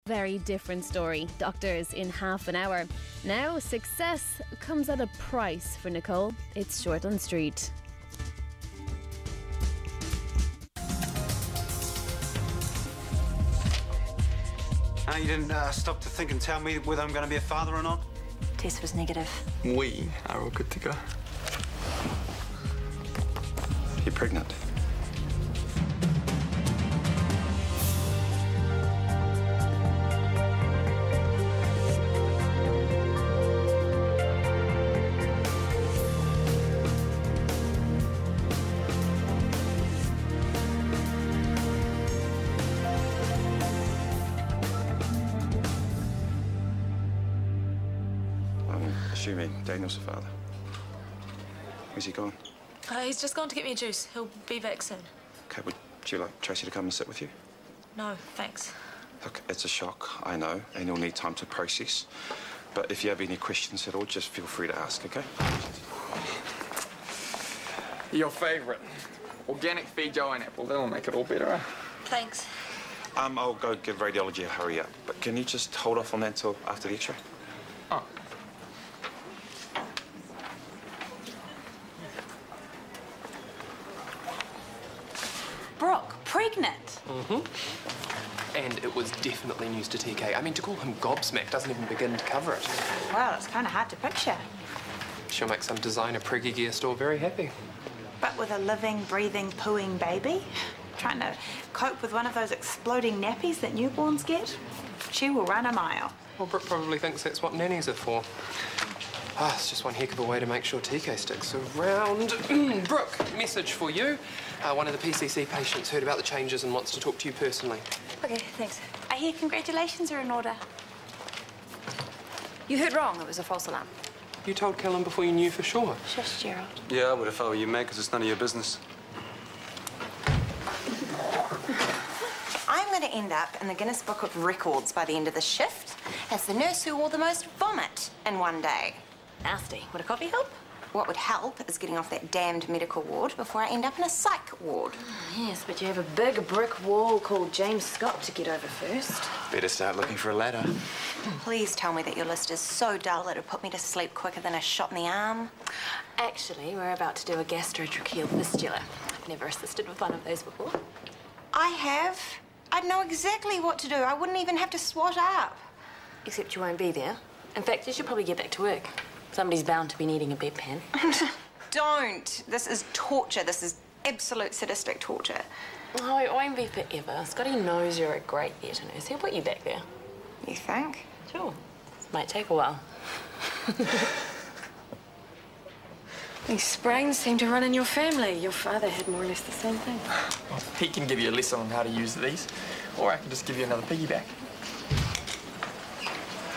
Very different story. Doctors in half an hour. Now, success comes at a price for Nicole. It's Shortland Street. You didn't stop to think and tell me whether I'm going to be a father or not? Test was negative. We are all good to go. You're pregnant. Assuming Daniel's the father. Where's he gone? He's just gone to get me a juice. He'll be back soon. Okay, would you like Tracy to come and sit with you? No, thanks. Look, it's a shock, I know, and you'll need time to process. But if you have any questions at all, just feel free to ask, okay? Your favourite. Organic feed pineapple. That'll make it all better, eh? Thanks. I'll go give radiology a hurry up. But can you just hold off on that till after the x-ray? Oh. Brooke, pregnant? And it was definitely news to TK. I mean, to call him gobsmacked doesn't even begin to cover it. Well, it's kind of hard to picture. She'll make some designer priggy gear store very happy. But with a living, breathing, pooing baby, trying to cope with one of those exploding nappies that newborns get, she will run a mile. Well, Brooke probably thinks that's what nannies are for. It's just one heck of a way to make sure TK sticks around. Brooke, message for you. One of the PCC patients heard about the changes and wants to talk to you personally. Okay, thanks. I hear congratulations are in order. You heard wrong. It was a false alarm. You told Callum before you knew for sure. Shush, Gerald. Yeah, I would if I were you, Meg, because it's none of your business. I'm going to end up in the Guinness Book of Records by the end of the shift as the nurse who wore the most vomit in one day. Nasty. Would a coffee help? What would help is getting off that damned medical ward before I end up in a psych ward. Yes, but you have a big brick wall called James Scott to get over first. Better start looking for a ladder. Please tell me that your list is so dull it'll put me to sleep quicker than a shot in the arm. Actually, we're about to do a gastrotracheal fistula. I've never assisted with one of those before. I have. I'd know exactly what to do. I wouldn't even have to swat up. Except you won't be there. In fact, you should probably get back to work. Somebody's bound to be needing a bedpan. Don't. This is torture. This is absolute sadistic torture. Oh, it won't be forever. Scotty knows you're a great theatre nurse. He'll put you back there. You think? Sure. Might take a while. These sprains seem to run in your family. Your father had more or less the same thing. Well, he can give you a lesson on how to use these, or I can just give you another piggyback.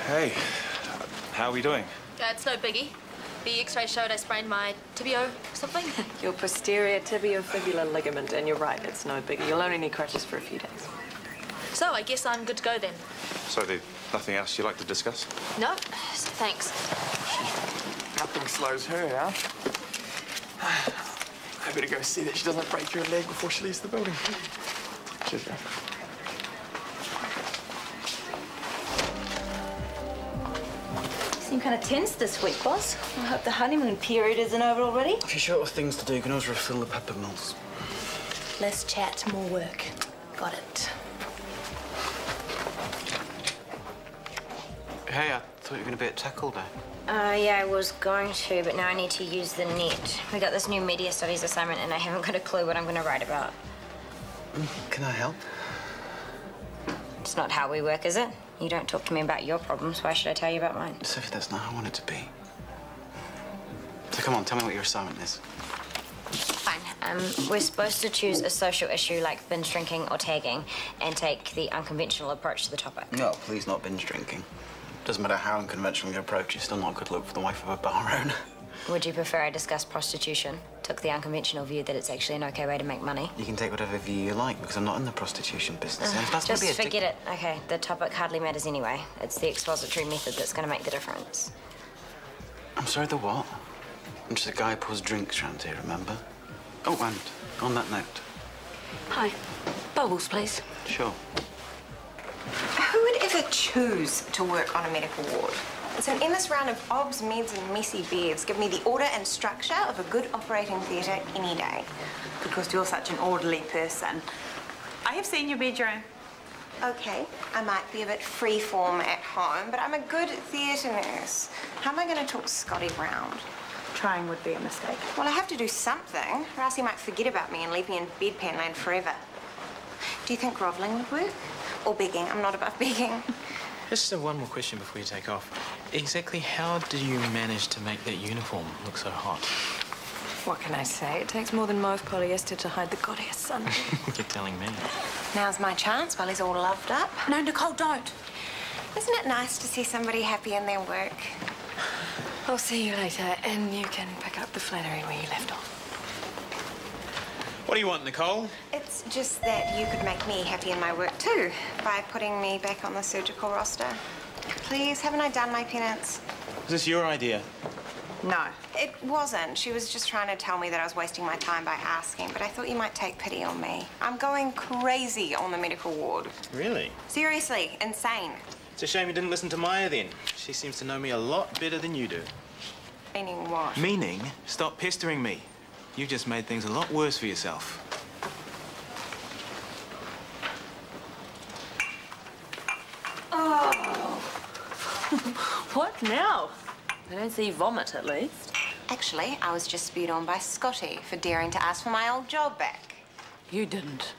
Hey, how are we doing? It's no biggie. The x-ray showed I sprained my tibio something. Your posterior tibiofibular ligament, and you're right, it's no biggie. You'll only need crutches for a few days. So I guess I'm good to go then. So there's nothing else you'd like to discuss? No, so thanks. Nothing slows her down. I better go see that she doesn't break her leg before she leaves the building. Cheers, guys. Seem kind of tense this week, boss. I hope the honeymoon period isn't over already. If you're short of things to do, you can always refill the pepper mills. Less chat, more work. Got it. Hey, I thought you were going to be at tech all day. Yeah, I was going to, but now I need to use the net. We got this new media studies assignment, and I haven't got a clue what I'm going to write about. Can I help? It's not how we work, is it? You don't talk to me about your problems. Why should I tell you about mine? Sophie, that's not how I want it to be. So come on, tell me what your assignment is. Fine. We're supposed to choose a social issue like binge drinking or tagging and take the unconventional approach to the topic. No, please not binge drinking. Doesn't matter how unconventional you approach, it's still not a good look for the wife of a bar owner. Would you prefer I discuss prostitution? Took the unconventional view that it's actually an okay way to make money. You can take whatever view you like, because I'm not in the prostitution business. And if that's Just gonna be forget it. Okay, the topic hardly matters anyway. It's the expository method that's going to make the difference. I'm sorry, the what? I'm just a guy who pours drinks round here, remember? Oh, and on that note. Hi. Bubbles, please. Sure. Who would ever choose to work on a medical ward? It's an endless round of obs, meds and messy beds. Give me the order and structure of a good operating theatre any day. Because you're such an orderly person. I have seen your bedroom. Okay, I might be a bit freeform at home, but I'm a good theatre nurse. How am I going to talk Scotty round? Trying would be a mistake. Well, I have to do something, or else he might forget about me and leave me in bedpan land forever. Do you think grovelling would work? Or begging? I'm not above begging. Just one more question before you take off. Exactly how did you manage to make that uniform look so hot? What can I say? It takes more than mauve polyester to hide the goddess sun. You're telling me. Now's my chance while he's all loved up. No, Nicole, don't. Isn't it nice to see somebody happy in their work? I'll see you later, and you can pick up the flannery where you left off. What do you want, Nicole? It's just that you could make me happy in my work too by putting me back on the surgical roster. Please, haven't I done my penance? Is this your idea? No. It wasn't. She was just trying to tell me that I was wasting my time by asking, but I thought you might take pity on me. I'm going crazy on the medical ward. Really? Seriously, insane. It's a shame you didn't listen to Maya then. She seems to know me a lot better than you do. Meaning what? Meaning, stop pestering me. You just made things a lot worse for yourself. Oh. What now? I don't see vomit, at least. Actually, I was just spewed on by Scotty for daring to ask for my old job back. You didn't.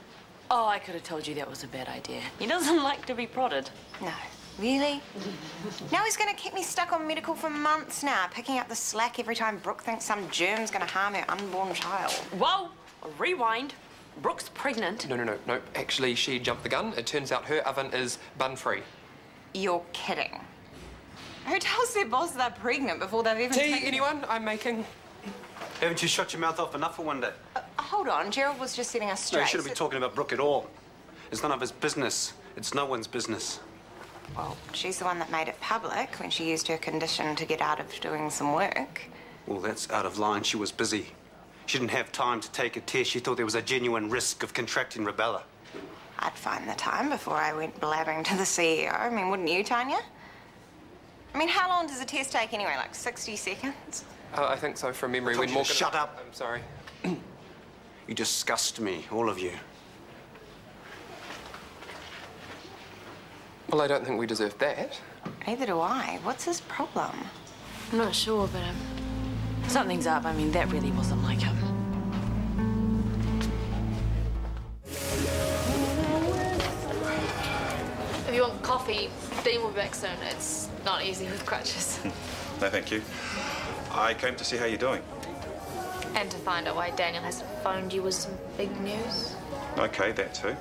Oh, I could have told you that was a bad idea. He doesn't like to be prodded. No. Really? Now he's going to keep me stuck on medical for months now, picking up the slack every time Brooke thinks some germ's going to harm her unborn child. Whoa! Rewind. Brooke's pregnant. No. Actually, she jumped the gun. It turns out her oven is bun-free. You're kidding. Who tells their boss they're pregnant before they've even Tea, anyone? I'm making... Haven't you shut your mouth off enough for one day? Hold on, Gerald was just setting us straight. No, you shouldn't be talking about Brooke at all. It's none of his business. It's no one's business. Well, she's the one that made it public when she used her condition to get out of doing some work. Well, that's out of line. She was busy. She didn't have time to take a test. She thought there was a genuine risk of contracting rubella. I'd find the time before I went blabbing to the CEO. I mean, wouldn't you, Tanya? I mean, how long does a test take anyway? Like 60 seconds? I think so, from memory. When Morgan... Shut up. I'm sorry. You disgust me, all of you. Well, I don't think we deserve that. Neither do I. What's his problem? I'm not sure, but something's up. I mean, that really wasn't like him. If you want coffee, Dean will be back soon. It's not easy with crutches. No, thank you. I came to see how you're doing. And to find out why Daniel hasn't phoned you with some big news. Okay, that too.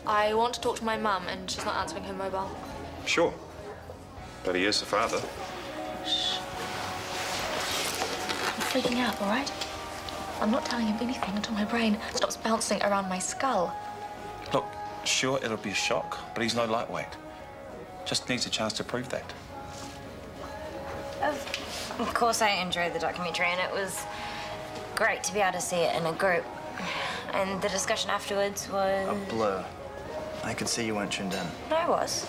I want to talk to my mum, and she's not answering her mobile. Sure. But he is the father. Shh. I'm freaking out, all right? I'm not telling him anything until my brain stops bouncing around my skull. Look, sure, it'll be a shock, but he's no lightweight. Just needs a chance to prove that. Of course I enjoyed the documentary, and it was great to be able to see it in a group. And the discussion afterwards was... a blur. I could see you weren't tuned in. No, I was.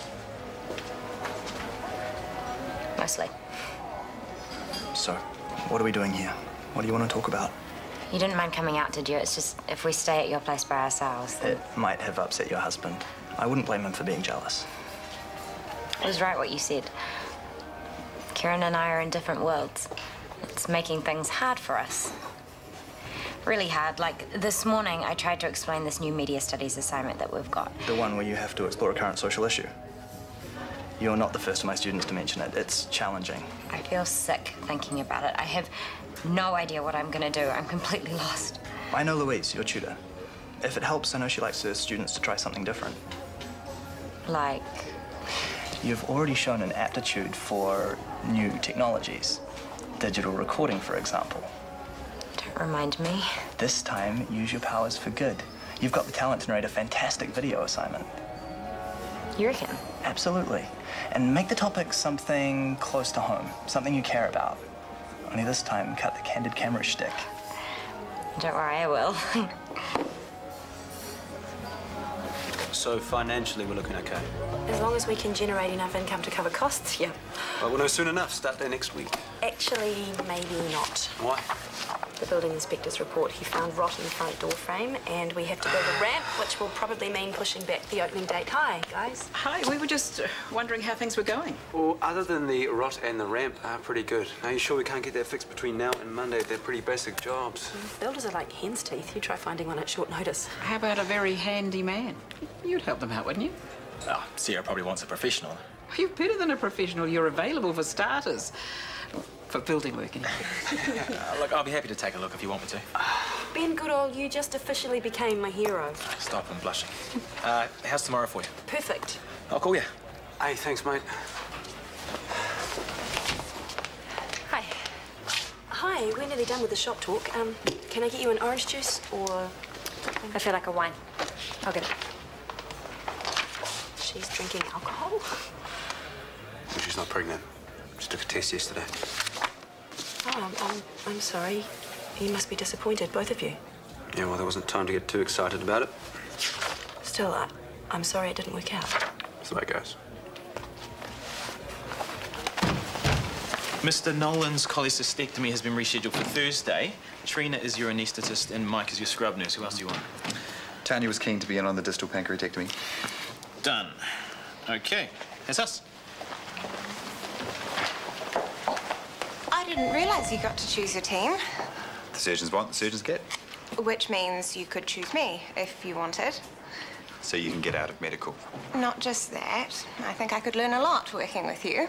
Mostly. So, what are we doing here? What do you want to talk about? You didn't mind coming out, did you? It's just, if we stay at your place by ourselves, then... It might have upset your husband. I wouldn't blame him for being jealous. It was right what you said. Kieran and I are in different worlds. It's making things hard for us. Really hard. Like, this morning, I tried to explain this new media studies assignment that we've got. The one where you have to explore a current social issue. You're not the first of my students to mention it. It's challenging. I feel sick thinking about it. I have no idea what I'm going to do. I'm completely lost. I know Louise, your tutor. If it helps, I know she likes her students to try something different. Like? You've already shown an aptitude for new technologies. Digital recording, for example. Don't remind me. This time, use your powers for good. You've got the talent to narrate a fantastic video assignment. You reckon? Absolutely. And make the topic something close to home, something you care about. Only this time, cut the candid camera shtick. Don't worry, I will. So financially, we're looking okay. As long as we can generate enough income to cover costs, yeah. Well, we'll know soon enough. Start there next week. Actually, maybe not. Why? The building inspector's report, he found rot in the front door frame, and we have to build a ramp, which will probably mean pushing back the opening date. Hi, guys. Hi, we were just wondering how things were going. Well, other than the rot and the ramp are pretty good. Are you sure we can't get that fixed between now and Monday? They're pretty basic jobs. Builders are like hen's teeth. You try finding one at short notice. How about a very handy man? You'd help them out, wouldn't you? Oh, Sarah probably wants a professional. You're better than a professional. You're available for starters. For building work, anyway. Look, I'll be happy to take a look if you want me to. Ben Goodall, you just officially became my hero. Stop, I'm blushing. How's tomorrow for you? Perfect. I'll call you. Hey, thanks, mate. Hi. Hi, we're nearly done with the shop talk. Can I get you an orange juice or... I feel like a wine. I'll get it. She's drinking alcohol? Well, she's not pregnant. She took a test yesterday. Oh, I'm sorry. You must be disappointed, both of you. Yeah, well, there wasn't time to get too excited about it. Still, I'm sorry it didn't work out. That's the way it goes. Mr. Nolan's cholecystectomy has been rescheduled for Thursday. Trina is your anaesthetist and Mike is your scrub nurse. Who else do you want? Tanya was keen to be in on the distal pancreatectomy. Done. Okay. That's us. I didn't realise you got to choose your team. The surgeons want, the surgeons get. Which means you could choose me if you wanted. So you can get out of medical. Not just that. I think I could learn a lot working with you.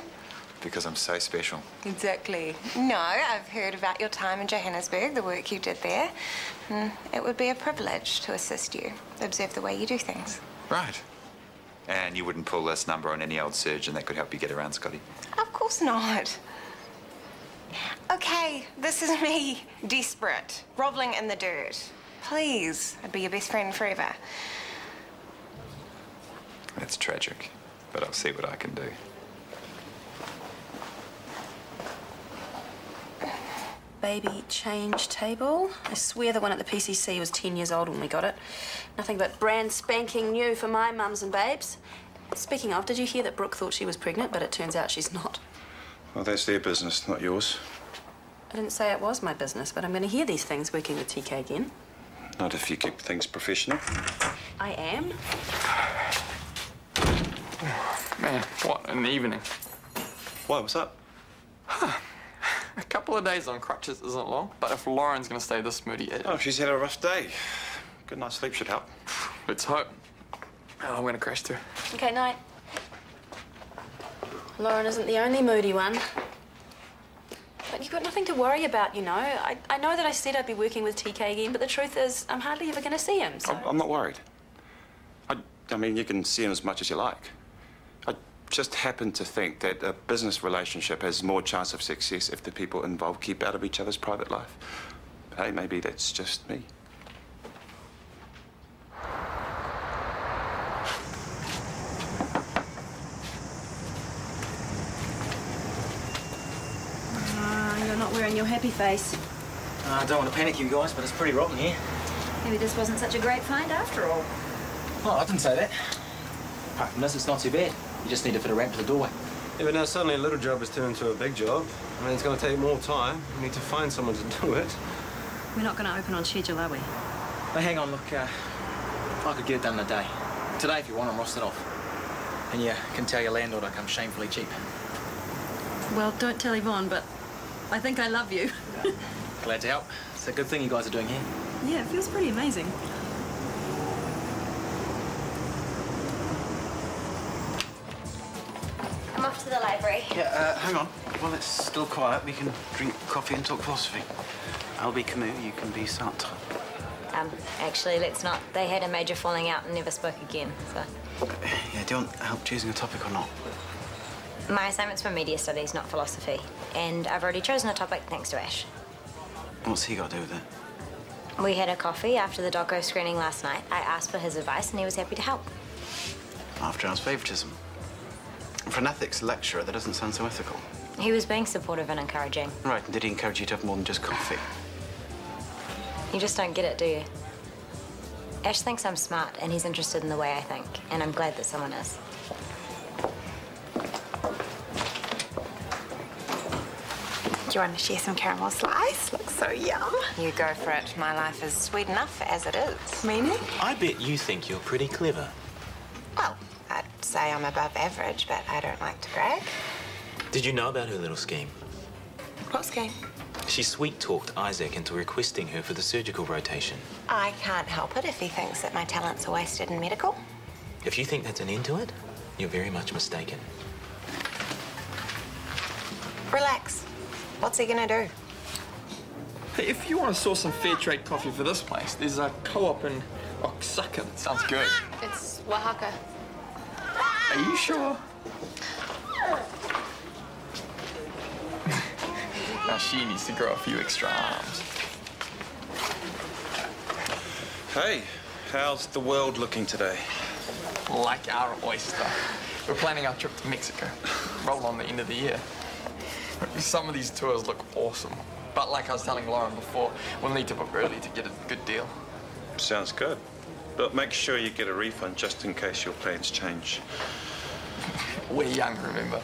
Because I'm so special. Exactly. No, I've heard about your time in Johannesburg, the work you did there. It would be a privilege to assist you, observe the way you do things. Right. And you wouldn't pull this number on any old surgeon that could help you get around, Scotty? Of course not. Okay, this is me, desperate, groveling in the dirt. Please, I'd be your best friend forever. That's tragic, but I'll see what I can do. Baby change table. I swear the one at the PCC was 10 years old when we got it. Nothing but brand spanking new for my mums and babes. Speaking of, did you hear that Brooke thought she was pregnant, but it turns out she's not? Well, that's their business, not yours. I didn't say it was my business, but I'm going to hear these things working with TK again. Not if you keep things professional. I am. Man, what an evening. Why, what's up? A couple of days on crutches isn't long, but if Lauren's going to stay this moody... Oh, she's had a rough day. Good night's sleep should help. Let's hope. Oh, I'm going to crash too. Okay, night. Lauren isn't the only moody one. But you've got nothing to worry about, you know. I know that I said I'd be working with TK again, but the truth is I'm hardly ever going to see him, so... I'm not worried. I mean, you can see him as much as you like. I just happen to think that a business relationship has more chance of success if the people involved keep out of each other's private life. But hey, maybe that's just me. You're not wearing your happy face. I don't want to panic you guys, but it's pretty rotten here. Maybe this wasn't such a great find after all. Oh, I didn't say that. Apart from this, it's not too bad. You just need to fit a ramp to the doorway. Yeah, but now suddenly a little job has turned into a big job. I mean, it's going to take more time. We need to find someone to do it. We're not going to open on schedule, are we? Hey, hang on, look, I could get it done in a day. Today, if you want, I'm rostered off. And you can tell your landlord I come shamefully cheap. Well, don't tell Yvonne, but I think I love you. Glad to help. It's a good thing you guys are doing here. Yeah, it feels pretty amazing. I'm off to the library. Yeah, hang on. While it's still quiet, we can drink coffee and talk philosophy. I'll be Camus, you can be Sartre. Actually, let's not. They had a major falling out and never spoke again, so... Yeah, do you want help choosing a topic or not? My assignment's for media studies, not philosophy. And I've already chosen a topic thanks to Ash. What's he got to do with it? We had a coffee after the doco screening last night. I asked for his advice and he was happy to help. After hours favouritism. For an ethics lecturer, that doesn't sound so ethical. He was being supportive and encouraging. Right, and did he encourage you to have more than just coffee? You just don't get it, do you? Ash thinks I'm smart, and he's interested in the way I think, and I'm glad that someone is. Do you want to share some caramel slice? Looks so yum. You go for it. My life is sweet enough as it is. Meaning? I bet you think you're pretty clever. Well, I'd say I'm above average, but I don't like to brag. Did you know about her little scheme? What scheme? She sweet-talked Isaac into requesting her for the surgical rotation. I can't help it if he thinks that my talents are wasted in medical. If you think that's an end to it, you're very much mistaken. Relax. What's he gonna do? Hey, if you want to source some fair trade coffee for this place, there's a co-op in Oaxaca that sounds good. It's Oaxaca. Are you sure? Now she needs to grow a few extra arms. Hey, how's the world looking today? Like our oyster. We're planning our trip to Mexico. Roll on the end of the year. Some of these tours look awesome. But like I was telling Lauren before, we'll need to book early to get a good deal. Sounds good. But make sure you get a refund just in case your plans change. We're young, remember?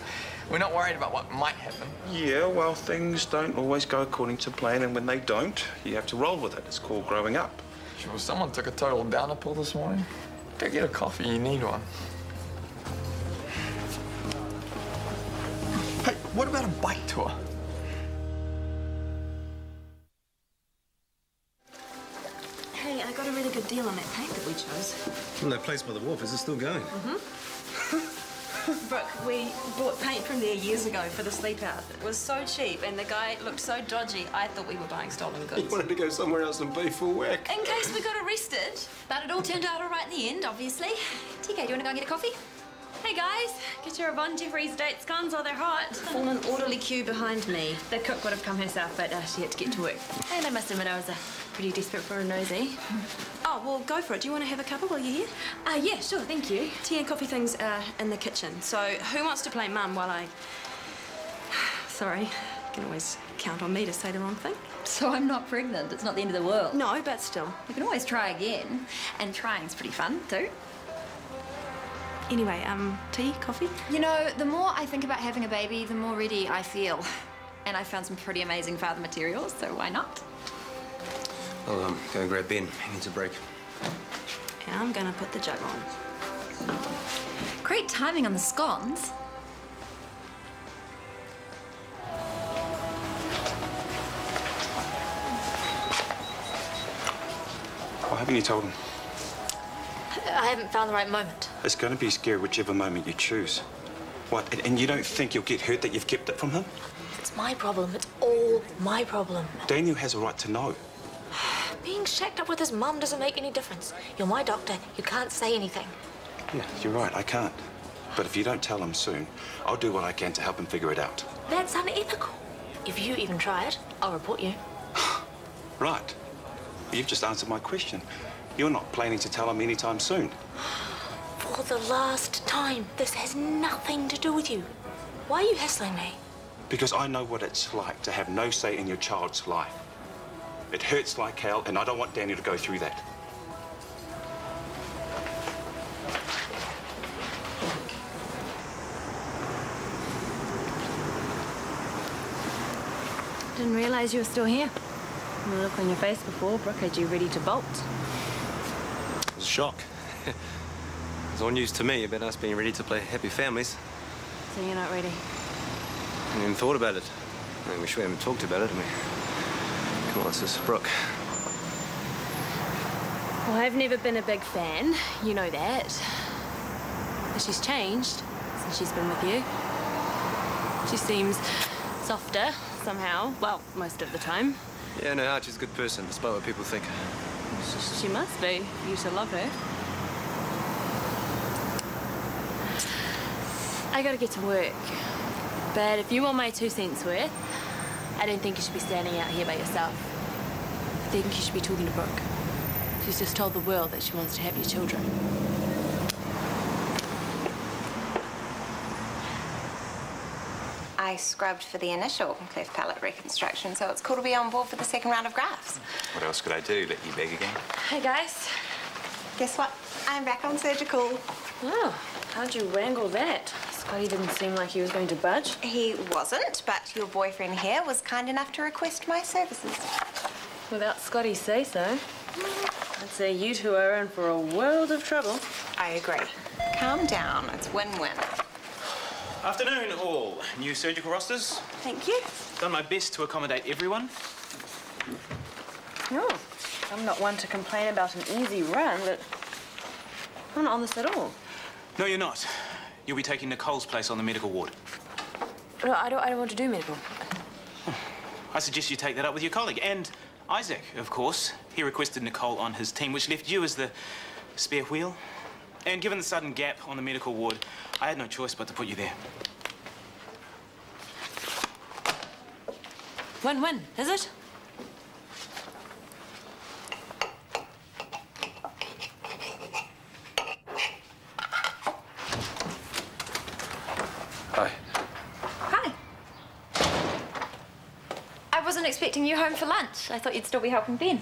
We're not worried about what might happen. Yeah, well, things don't always go according to plan, and when they don't, you have to roll with it. It's called growing up. Sure, someone took a total downer pill this morning. Go get a coffee, you need one. Hey, what about a bike tour? Hey, I got a really good deal on that paint that we chose. Well, that place by the wharf, is it still going? Brooke, we bought paint from there years ago for the sleep out. It was so cheap, and the guy looked so dodgy, I thought we were buying stolen goods. He wanted to go somewhere else and pay full whack. In case we got arrested. But it all turned out all right in the end, obviously. TK, do you want to go and get a coffee? Hey guys, get your Bon Jeffries date scones while they're hot. Form an orderly queue behind me. The cook would have come herself, but she had to get to work. And I must admit I was pretty desperate for a nosy. Oh, well, go for it. Do you want to have a cuppa while you're here? Yeah, sure, thank you. Tea and coffee things are in the kitchen. So who wants to play mum while I... Sorry, you can always count on me to say the wrong thing. So I'm not pregnant. It's not the end of the world. No, but still. You can always try again. And trying's pretty fun, too. Anyway, tea, coffee? You know, the more I think about having a baby, the more ready I feel. And I found some pretty amazing father materials, so why not? I'll go and grab Ben. He needs a break. And I'm gonna put the jug on. Great timing on the scones. Why haven't you told him? I haven't found the right moment. It's going to be scary whichever moment you choose. What, and you don't think you'll get hurt that you've kept it from him? It's my problem. It's all my problem. Daniel has a right to know. Being shacked up with his mum doesn't make any difference. You're my doctor. You can't say anything. Yeah, you're right, I can't. But if you don't tell him soon, I'll do what I can to help him figure it out. That's unethical. If you even try it, I'll report you. Right. You've just answered my question. You're not planning to tell him anytime soon. For the last time, this has nothing to do with you. Why are you hassling me? Because I know what it's like to have no say in your child's life. It hurts like hell, and I don't want Daniel to go through that. Didn't realise you were still here. From the look on your face before, Brooke had you ready to bolt. It was a shock. It was all news to me about us being ready to play Happy Families. So you're not ready? I haven't even thought about it. I mean, we sure haven't talked about it, have we? Come on, it's just Brooke. Well, I've never been a big fan. You know that. But she's changed since she's been with you. She seems softer, somehow. Well, most of the time. Yeah, no, Archie's a good person, despite what people think. She must be, for you to love her. I gotta get to work. But if you want my 2 cents worth, I don't think you should be standing out here by yourself. I think you should be talking to Brooke. She's just told the world that she wants to have your children. I scrubbed for the initial cleft palate reconstruction, so it's cool to be on board for the second round of grafts. What else could I do? Let you beg again? Hey, guys. Guess what? I'm back on surgical. Oh, how'd you wrangle that? Scotty didn't seem like he was going to budge. He wasn't, but your boyfriend here was kind enough to request my services. Without Scotty's say-so, I'd say you two are in for a world of trouble. I agree. Calm down. It's win-win. Afternoon, all. New surgical rosters. Thank you. Done my best to accommodate everyone. No, I'm not one to complain about an easy run, but I'm not on this at all. No, you're not. You'll be taking Nicole's place on the medical ward. No, I don't want to do medical. I suggest you take that up with your colleague. And Isaac, of course. He requested Nicole on his team, which left you as the spare wheel. And given the sudden gap on the medical ward, I had no choice but to put you there. Win-win, is it? Hi. Hi. I wasn't expecting you home for lunch. I thought you'd still be helping Ben.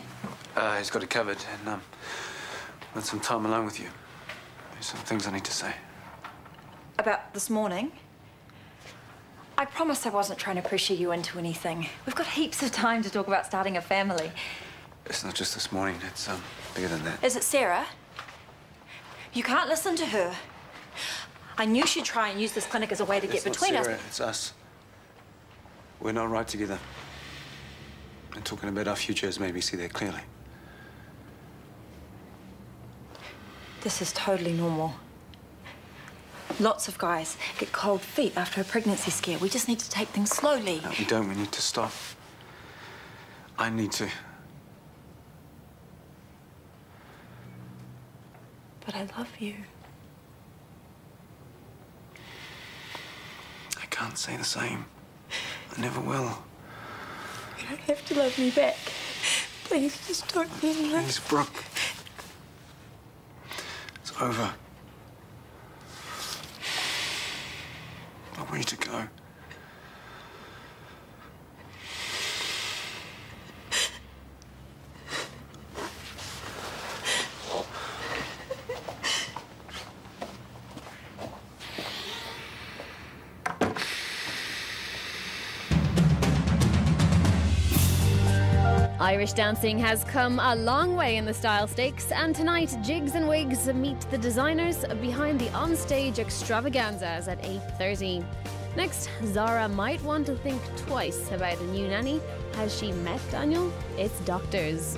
He's got it covered, and want some time alone with you. There's some things I need to say. About this morning? I promised I wasn't trying to pressure you into anything. We've got heaps of time to talk about starting a family. It's not just this morning. It's bigger than that. Is it Sarah? You can't listen to her. I knew she'd try and use this clinic as a way to get between us. It's us. We're not right together. And talking about our futures made me see that clearly. This is totally normal. Lots of guys get cold feet after a pregnancy scare. We just need to take things slowly. No, we don't. We need to stop. I need to. But I love you. I can't say the same. I never will. You don't have to love me back. Please, just don't be in love. Please, Brooke. It's over. I want you to go. Irish dancing has come a long way in the style stakes, and tonight Jigs and Wigs meet the designers behind the onstage extravaganzas at 8:30. Next, Zara might want to think twice about a new nanny. Has she met Daniel? It's doctors.